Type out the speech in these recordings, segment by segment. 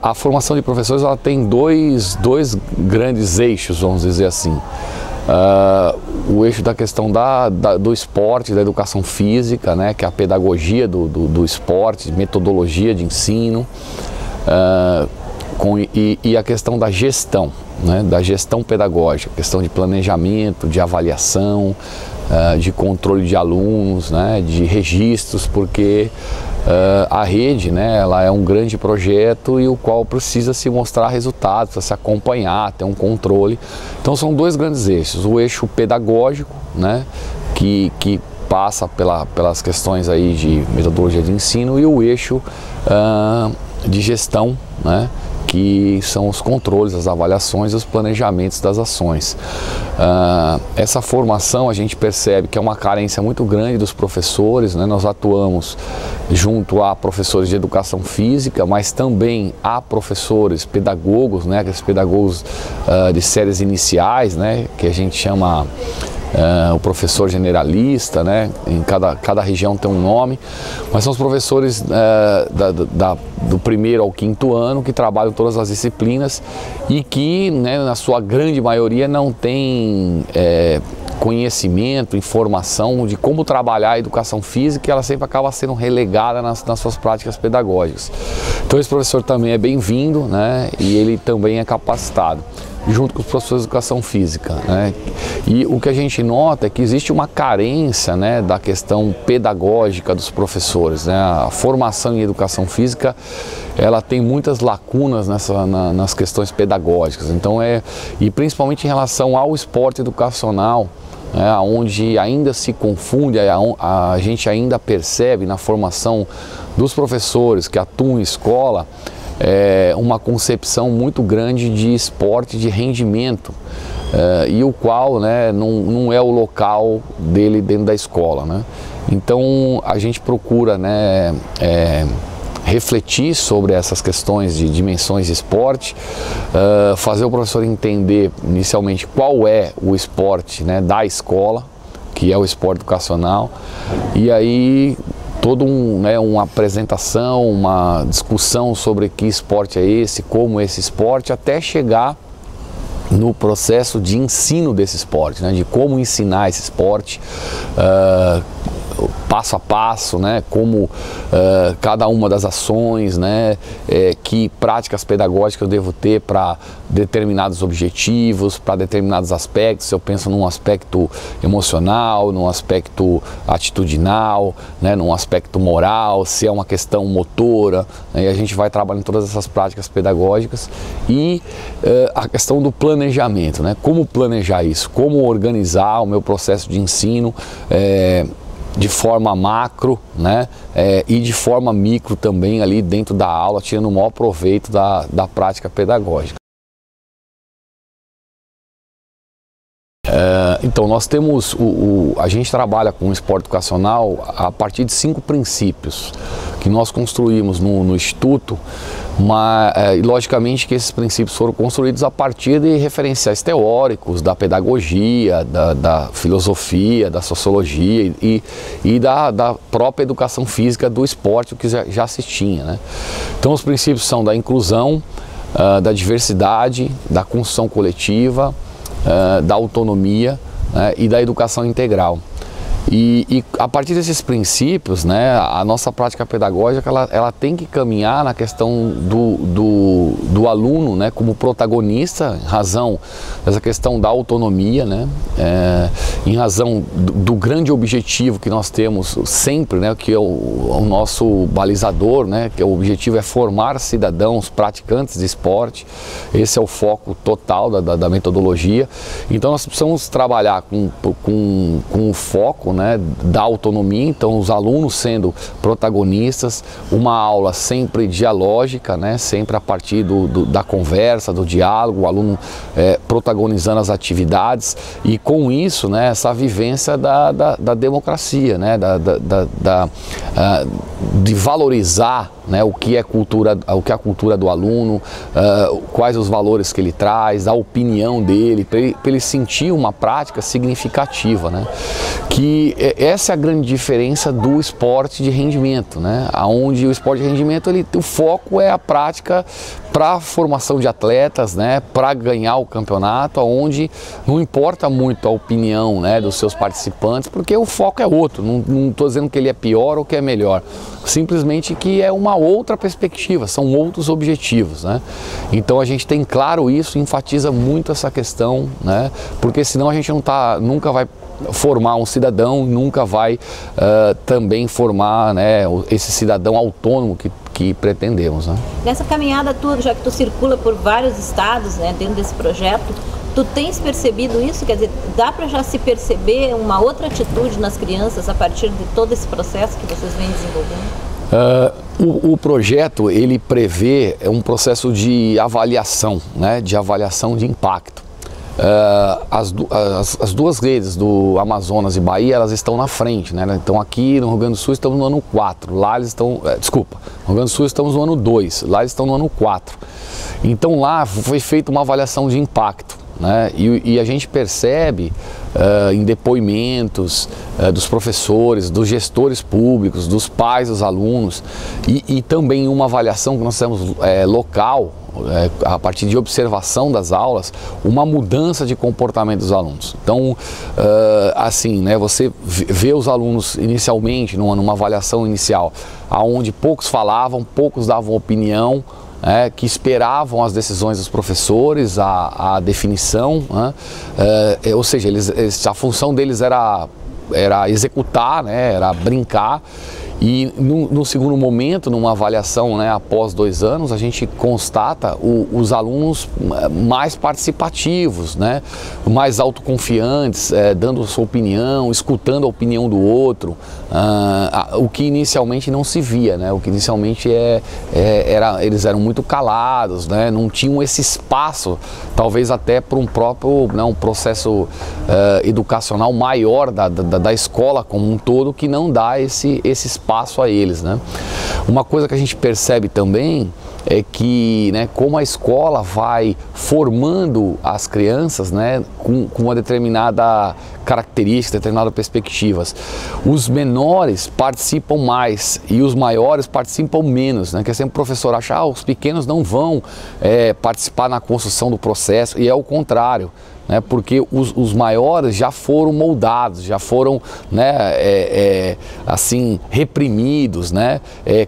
A formação de professores, ela tem dois grandes eixos, vamos dizer assim. O eixo da questão do esporte, da educação física, né, que é a pedagogia do esporte, metodologia de ensino, e a questão da gestão, né, da gestão pedagógica, questão de planejamento, de avaliação, de controle de alunos, né, de registros, porque a rede, né, ela é um grande projeto e o qual precisa se mostrar resultados, precisa se acompanhar, ter um controle. Então são dois grandes eixos, o eixo pedagógico, né, que passa pelas questões aí de metodologia de ensino, e o eixo de gestão, né, que são os controles, as avaliações e os planejamentos das ações. Essa formação a gente percebe que é uma carência muito grande dos professores, né? Nós atuamos junto a professores de educação física, mas também a professores pedagogos, né? Aqueles pedagogos de séries iniciais, né? Que a gente chama o professor generalista, né? Em cada região tem um nome, mas são os professores do primeiro ao quinto ano que trabalham todas as disciplinas e que, né, na sua grande maioria não tem conhecimento, informação de como trabalhar a educação física, e ela sempre acaba sendo relegada nas suas práticas pedagógicas. Então esse professor também é bem-vindo, né? E ele também é capacitado, junto com os professores de educação física, né? E o que a gente nota é que existe uma carência, né, da questão pedagógica dos professores, né? A formação em educação física, ela tem muitas lacunas nas questões pedagógicas, então e principalmente em relação ao esporte educacional, né, onde ainda se confunde, a gente ainda percebe na formação dos professores que atuam em escola uma concepção muito grande de esporte, de rendimento, e o qual, né, não é o local dele dentro da escola, né? Então a gente procura, né, refletir sobre essas questões de dimensões de esporte, fazer o professor entender inicialmente qual é o esporte, né, da escola, que é o esporte educacional, e aí toda uma apresentação, uma discussão sobre que esporte é esse, como esse esporte, até chegar no processo de ensino desse esporte, né, de como ensinar esse esporte, passo a passo, né, como cada uma das ações, né, que práticas pedagógicas eu devo ter para determinados objetivos, para determinados aspectos. Eu penso num aspecto emocional, num aspecto atitudinal, né, num aspecto moral, se é uma questão motora, né, e a gente vai trabalhando todas essas práticas pedagógicas e a questão do planejamento, né, como planejar isso, como organizar o meu processo de ensino, de forma macro, né, e de forma micro também ali dentro da aula, tirando o maior proveito da prática pedagógica. Então nós temos, a gente trabalha com o esporte educacional a partir de 5 princípios que nós construímos no Instituto, mas logicamente que esses princípios foram construídos a partir de referenciais teóricos da pedagogia, da filosofia, da sociologia e da própria educação física do esporte, o que já se tinha, né? Então os princípios são da inclusão, da diversidade, da construção coletiva, da autonomia, né, e da educação integral. E a partir desses princípios, né, a nossa prática pedagógica ela tem que caminhar na questão do aluno, né, como protagonista, em razão dessa questão da autonomia, né, em razão do grande objetivo que nós temos sempre, né, que é o nosso balizador, né, que o objetivo é formar cidadãos praticantes de esporte. Esse é o foco total da metodologia. Então nós precisamos trabalhar com o foco, né, da autonomia, então os alunos sendo protagonistas, uma aula sempre dialógica, né, sempre a partir da conversa, do diálogo, o aluno protagonizando as atividades e com isso, né, essa vivência da democracia, né, de valorizar, né, o que é a cultura do aluno, quais os valores que ele traz, a opinião dele, para ele sentir uma prática significativa, né, que E essa é a grande diferença do esporte de rendimento, né? Onde o esporte de rendimento, o foco é a prática para a formação de atletas, né? Para ganhar o campeonato, onde não importa muito a opinião, né, dos seus participantes, porque o foco é outro. Não estou dizendo que ele é pior ou que é melhor, simplesmente que é uma outra perspectiva, são outros objetivos, né? Então a gente tem claro isso, enfatiza muito essa questão, né? Porque senão a gente nunca vai formar um cidadão, nunca vai também formar, né, esse cidadão autônomo que pretendemos, né? Nessa caminhada tua, já que tu circula por vários estados, né, dentro desse projeto, tu tens percebido isso? Quer dizer, dá para já se perceber uma outra atitude nas crianças a partir de todo esse processo que vocês vêm desenvolvendo? O projeto, ele prevê um processo de avaliação, né, de avaliação de impacto. As duas redes do Amazonas e Bahia, elas estão na frente, né? Então aqui no Rio Grande do Sul estamos no ano 4, lá eles estão, no Rio Grande do Sul estamos no ano 2, lá eles estão no ano 4. Então lá foi feita uma avaliação de impacto, né? E a gente percebe em depoimentos dos professores, dos gestores públicos, dos pais dos alunos e também uma avaliação que nós temos local, a partir de observação das aulas, uma mudança de comportamento dos alunos. Então, assim, né, você vê os alunos inicialmente, numa avaliação inicial, onde poucos falavam, poucos davam opinião, que esperavam as decisões dos professores, a definição, né? Ou seja, a função deles era executar, né? Era brincar. E no segundo momento, numa avaliação, né, após 2 anos, a gente constata os alunos mais participativos, né, mais autoconfiantes, dando sua opinião, escutando a opinião do outro, o que inicialmente não se via, né, o que inicialmente eles eram muito calados, né, não tinham esse espaço, talvez até para um próprio, né, um processo educacional maior da escola como um todo, que não dá esse espaço a eles, né? Uma coisa que a gente percebe também é que, né, como a escola vai formando as crianças, né, com uma determinada característica, determinadas perspectivas, os menores participam mais e os maiores participam menos, né? Que é sempre o professor achar, os pequenos não vão participar na construção do processo, e é o contrário, né? Porque os maiores já foram moldados, já foram, né, assim, reprimidos, né,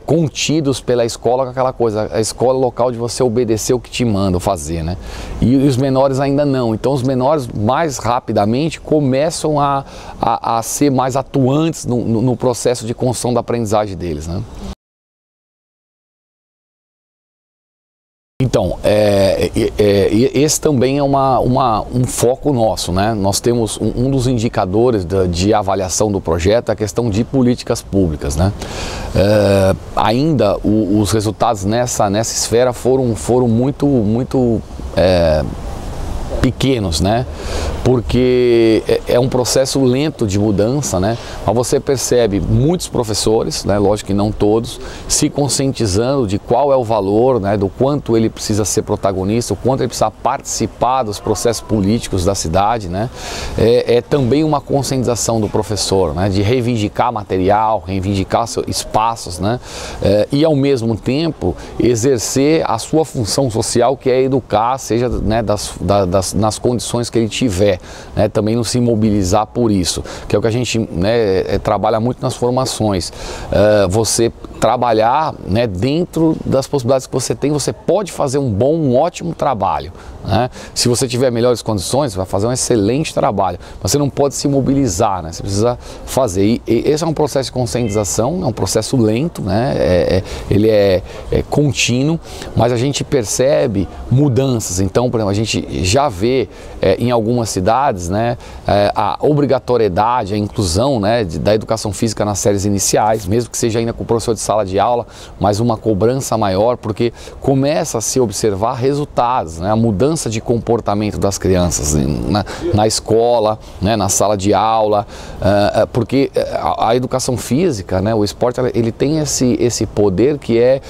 contidos pela escola com aquela coisa, a escola é o local de você obedecer o que te mandam fazer, né? E os menores ainda não. Então os menores mais rapidamente começam a ser mais atuantes no processo de construção da aprendizagem deles, né? Então, esse também é um foco nosso, né? Nós temos um dos indicadores de avaliação do projeto, a questão de políticas públicas, né? Ainda os resultados nessa esfera foram muito pequenos, né? Porque é um processo lento de mudança, né? Mas você percebe muitos professores, né? Lógico que não todos, se conscientizando de qual é o valor, né? Do quanto ele precisa ser protagonista, o quanto ele precisa participar dos processos políticos da cidade, né? É também uma conscientização do professor, né? De reivindicar material, reivindicar espaços, né? E ao mesmo tempo exercer a sua função social, que é educar, seja, né, nas condições que ele tiver, né? Também não se mobilizar por isso, que é o que a gente, né, trabalha muito nas formações. Você trabalhar, né, dentro das possibilidades que você tem, você pode fazer um ótimo trabalho, né? Se você tiver melhores condições, você vai fazer um excelente trabalho, mas você não pode se mobilizar, né? Você precisa fazer. E esse é um processo de conscientização, é um processo lento, né? Ele é contínuo, mas a gente percebe mudanças. Então, por exemplo, a gente já vê em algumas cidades, né, a obrigatoriedade, a inclusão, né, da educação física nas séries iniciais, mesmo que seja ainda com o professor de sala de aula, mas uma cobrança maior, porque começa a se observar resultados, né, a mudança de comportamento das crianças na escola, né, na sala de aula, porque a educação física, né, o esporte, ele tem esse poder que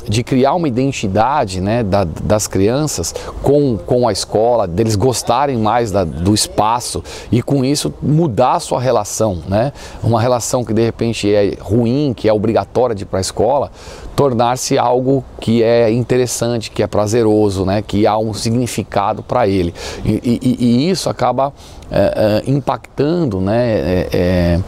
de criar uma identidade, né, das crianças com a escola, deles gostarem mais do espaço e com isso mudar a sua relação, né? Uma relação que de repente é ruim, que é obrigatória de ir para a escola, tornar-se algo que é interessante, que é prazeroso, né? Que há um significado para ele. E isso acaba impactando, né?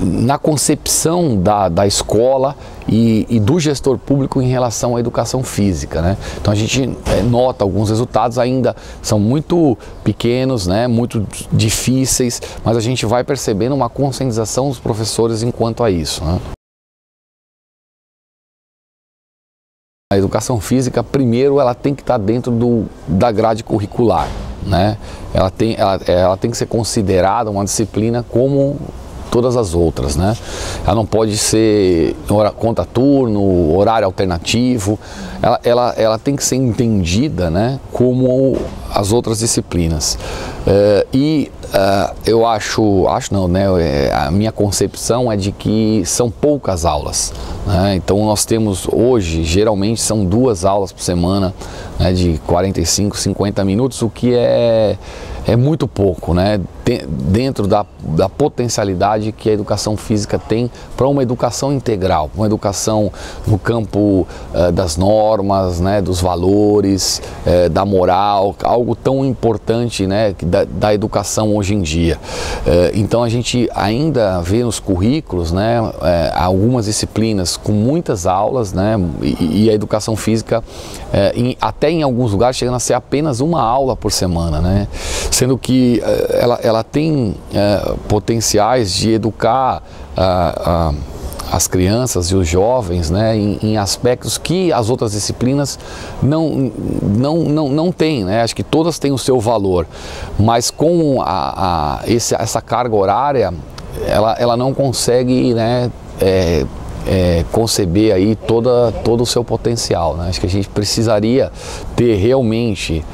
Na concepção da escola e do gestor público em relação à educação física, né? Então a gente nota alguns resultados, ainda são muito pequenos, né? Muito difíceis, mas a gente vai percebendo uma conscientização dos professores enquanto a isso, né? A educação física, primeiro, ela tem que estar dentro da grade curricular, né? Ela tem que ser considerada uma disciplina como todas as outras, né? Ela não pode ser contraturno, horário alternativo, ela tem que ser entendida, né, como as outras disciplinas. Eu acho não, né? A minha concepção é de que são poucas aulas, né? Então nós temos hoje, geralmente são 2 aulas por semana, né, de 45, 50 minutos, o que é muito pouco, né? Dentro da potencialidade que a educação física tem para uma educação integral, uma educação no campo das normas, né, dos valores, da moral, algo tão importante, né, da educação hoje em dia. Então a gente ainda vê nos currículos, né, algumas disciplinas com muitas aulas, né, e a educação física até em alguns lugares chegando a ser apenas uma aula por semana, né? Sendo que ela tem potenciais de educar as crianças e os jovens, né, em aspectos que as outras disciplinas não têm, né? Acho que todas têm o seu valor, mas com essa carga horária, ela não consegue, né, conceber aí todo o seu potencial, né? Acho que a gente precisaria ter realmente,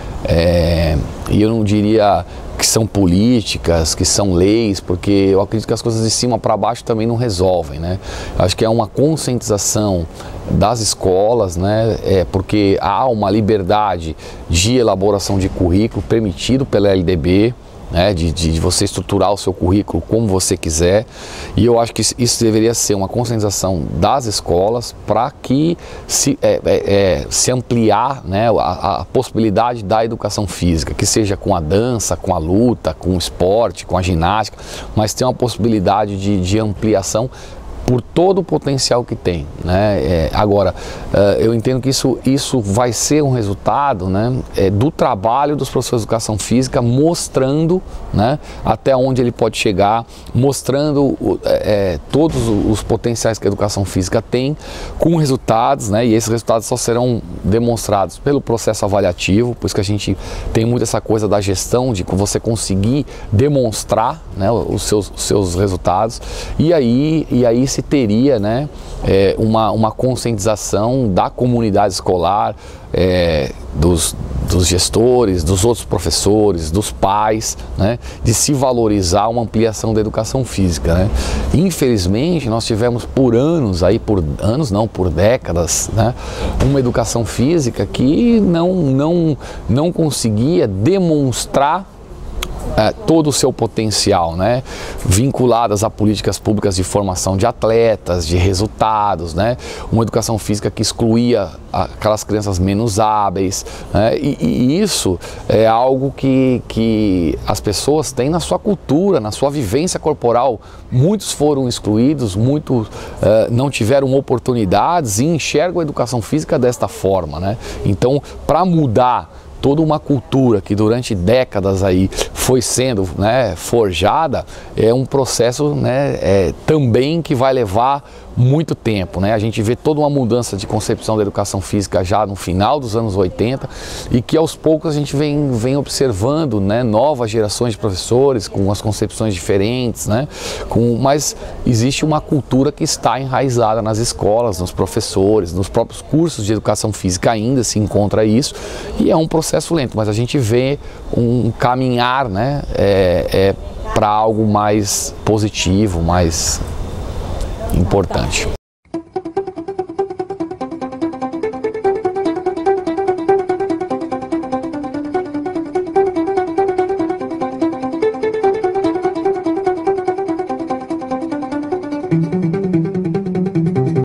e eu não diria que são políticas, que são leis, porque eu acredito que as coisas de cima para baixo também não resolvem, né? Acho que é uma conscientização das escolas, né? Porque há uma liberdade de elaboração de currículo permitido pela LDB, né, de você estruturar o seu currículo como você quiser, e eu acho que isso deveria ser uma conscientização das escolas para que se ampliar, né, a possibilidade da educação física, que seja com a dança, com a luta, com o esporte, com a ginástica, mas tem uma possibilidade de ampliação por todo o potencial que tem, né? Agora, eu entendo que isso vai ser um resultado, né, do trabalho dos professores de educação física, mostrando, né, até onde ele pode chegar, mostrando todos os potenciais que a educação física tem, com resultados, né, e esses resultados só serão demonstrados pelo processo avaliativo, por isso que a gente tem muito essa coisa da gestão, de você conseguir demonstrar, né, os seus resultados, e aí se teria, né, uma conscientização da comunidade escolar, dos gestores, dos outros professores, dos pais, né, de se valorizar uma ampliação da educação física, né? Infelizmente, nós tivemos por décadas, né, uma educação física que não conseguia demonstrar todo o seu potencial, né, vinculadas a políticas públicas de formação de atletas, de resultados, né, uma educação física que excluía aquelas crianças menos hábeis, né, e isso é algo que as pessoas têm na sua cultura, na sua vivência corporal. Muitos foram excluídos, muitos não tiveram oportunidades e enxergam a educação física desta forma, né? Então, para mudar toda uma cultura que durante décadas aí foi sendo, né, forjada, é um processo, né, também que vai levar muito tempo, né? A gente vê toda uma mudança de concepção da educação física já no final dos anos 80 e que aos poucos a gente vem observando, né, novas gerações de professores com as concepções diferentes, né? Mas existe uma cultura que está enraizada nas escolas, nos professores, nos próprios cursos de educação física ainda se encontra isso, e é um processo lento, mas a gente vê um caminhar, né, para algo mais positivo, mais importante.